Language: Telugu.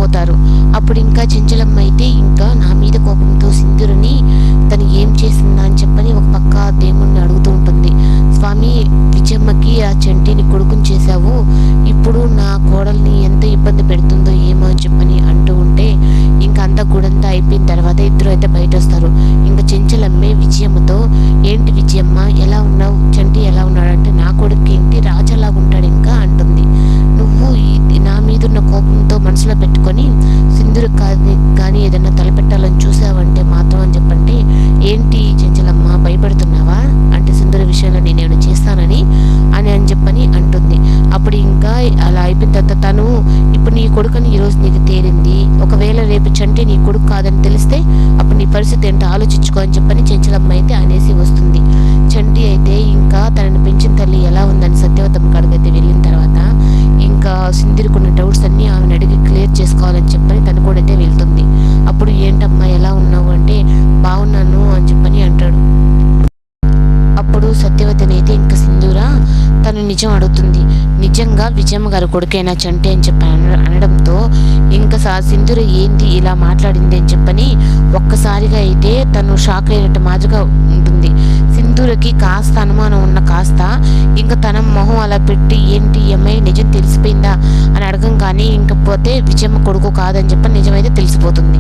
వెళ్ళిపోతారు. అప్పుడు ఇంకా చెంచలమ్మ అయితే ఇంకా నా మీద కోపంతో సింధూరని తను ఏం చేసిందా అని చెప్పని ఒక పక్క దేవుణ్ణి అడుగుతూ ఉంటుంది. స్వామి, విజయమ్మకి ఆ చంటిని కొడుకుని చేశావు, ఇప్పుడు నా కోడల్ని ఎంత ఇబ్బంది పెడుతుందో ఏమో అని చెప్పని అంటూ ఉంటే ఇంకా అంతా గుడంతా అయిపోయిన తర్వాత ఇద్దరు అయితే బయట వస్తారు. ఇంకా చెంచలమ్మే విజయమ్మతో, ఏంటి విజయమ్మ ఎలా ఉన్నావు, చంటి ఎలా ఉన్నాడంటే నా కొడుకు ఏంటి రాజాలాగా ఉంటాడు ఇంకా అంటుంది. నువ్వు నా మీదున్న కోపంతో మనసులో పెట్టుకొని సింధూరు కానీ ఏదన్నా తలపెట్టాలని చూసావంటే మాత్రం అని చెప్పంటే, ఏంటి చెంచలమ్మ భయపడుతున్నావా అంటే సింధూరు విషయంలో నేనేమైనా చేస్తానని అని చెప్పని అంటుంది. అప్పుడు ఇంకా అలా అయిపోయిన తర్వాత తను ఇప్పుడు నీ కొడుకుని ఈరోజు నీకు తేలింది, ఒకవేళ రేపు చంటి నీ కొడుకు కాదని తెలిస్తే అప్పుడు నీ పరిస్థితి ఏంటో ఆలోచించుకో అని చెప్పని చెంచలమ్మ అయితే అనేసి వస్తుంది. చంటి అయితే ఇంకా తనని పెంచిన తల్లి ఎలా ఉందని సత్యవతమ్మ కాడికైతే వెళ్ళిన తర్వాత ఇంకా సింధూరుకున్న డౌట్స్ అన్నీ ఆమెను అడిగి క్లియర్ చేసుకోవాలని చెప్పని తను కూడా అయితే వెళ్తుంది. అప్పుడు ఏంటమ్మా ఎలా ఉన్నావు అంటే బాగున్నాను అని చెప్పని అంటాడు. అప్పుడు సత్యవతిని అయితే ఇంకా సింధూర తను నిజం అడుగుతుంది. నిజంగా విజయమ్మ గారు కొడుకైనా చంటి అని చెప్పి అనడంతో ఇంకా సింధూర ఏంది ఇలా మాట్లాడింది అని చెప్పని ఒక్కసారిగా అయితే తను షాక్ అయినట్టు మాదిరిగా ఉంటుంది. సింధూరకి కాస్త అనుమానం ఉన్న కాస్త ఇంకా తన మొహం అలా పెట్టి ఏంటి అమ్మాయి నిజం తెలిసిపోయిందా అని అడగం కానీ ఇంకపోతే విజయమ్మ కొడుకు కాదని చెప్పి నిజమైతే తెలిసిపోతుంది.